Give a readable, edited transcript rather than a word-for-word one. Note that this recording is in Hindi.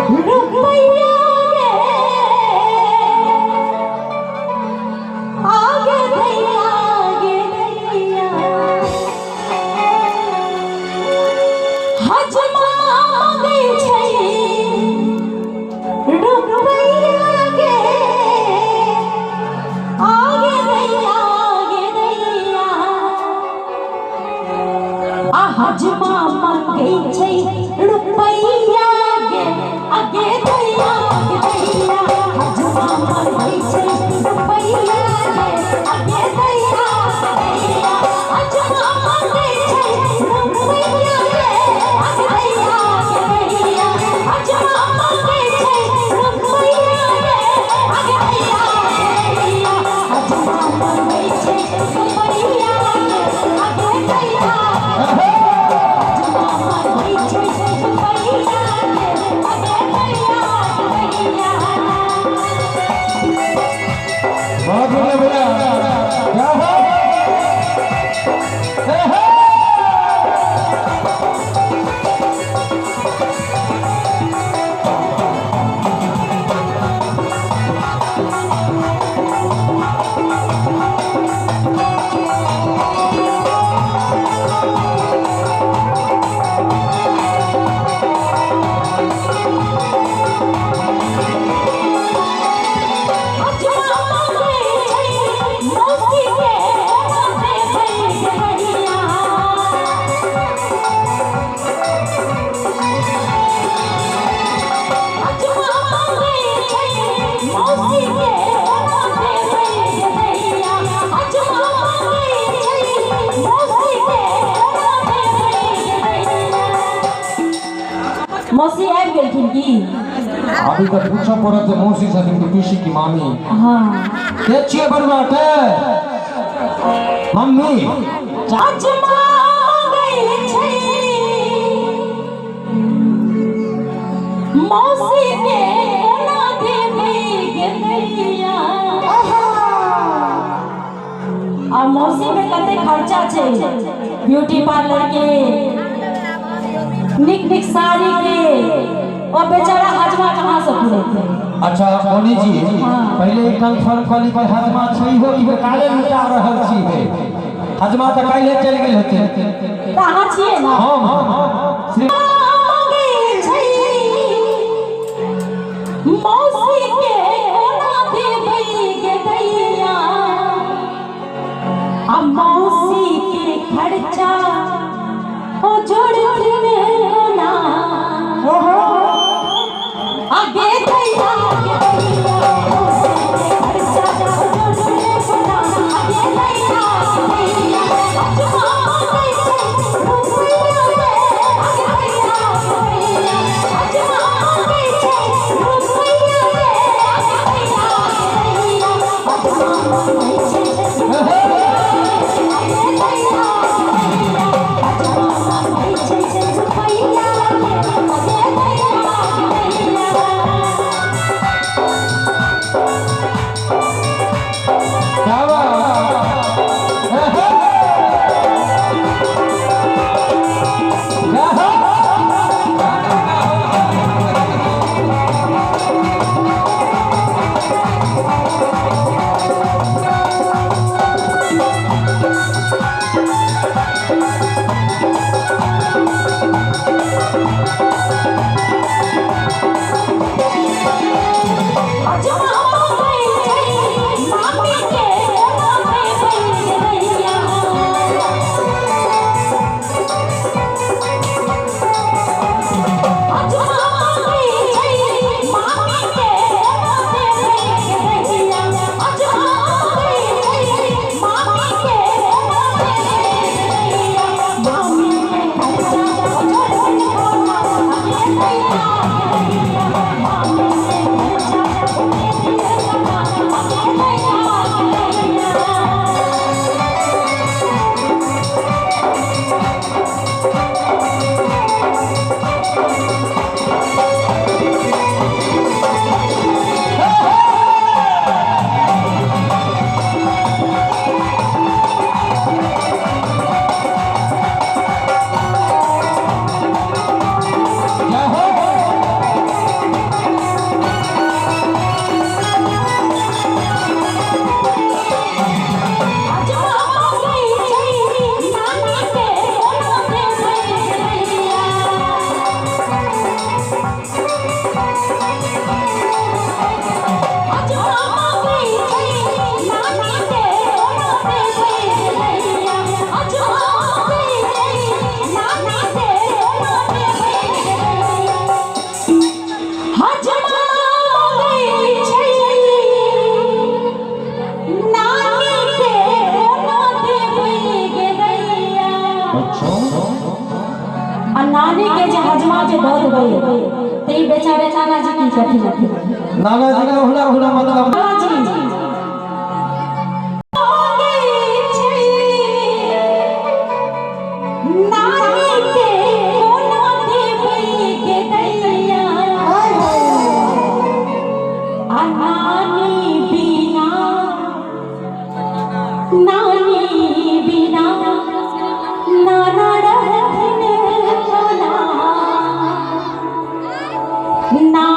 रुपया आगे भैया आगे भैया हजमा दे छै रुपया के आगे भैया आगे भैया आ हजमा मांगे छै रुपया के आगे भैया आगे भैया हजमा मांगे छै रुपया के आगे भैया हजमा मांगे छै रुपया के आगे भैया हजमा मांगे छै रुपया के आगे भैया हजमा मांगे छै रुपया के आगे भैया हजमा मांगे छै रुपया के आगे भैया बहुत बढ़िया भैया क्या हो हजमा मांगे छै मौसी के आगे भैया हजमा मांगे छै मौसी के आगे भैया हजमा मांगे छै मौसी के आगे भैया मौसी आबि गेलखिन की अभी तक पूछो पड़त है मौसी से कि पीसी की मामी हाँ के छिए बरुआ के मम्मी हजमा मांगे छै मौसी के आगे भैया आ मौसी में कते खर्चा छै ब्यूटी पार्लर के निक निक साड़ी के और बेचारा हजमा कहाँ से पूरेते अच्छा मोनी जी पहले कंफर्म करी पर हजमा छै हो कि काले लुटा रहल छी है हजमा त काले चल गेल होते कहाँ छिए ना हम श्री मांगे छै मौसी के आगे भैया आ मौसी के खर्चा ओ जोड़ देना आगे भैया आगे भैया मौसी के खर्चा ओ जोड़ देना आगे भैया हजमा मांगे छै रुपया के आगे भैया नानी के जे हजमा जे दर्द गई तो ये बेचारे नाना जी की कथी लगी नाना जी का हुला हुला मतलब नाना जी नानी के कोना देवी के दैया नानी बिना नाना रहथिन कोना ना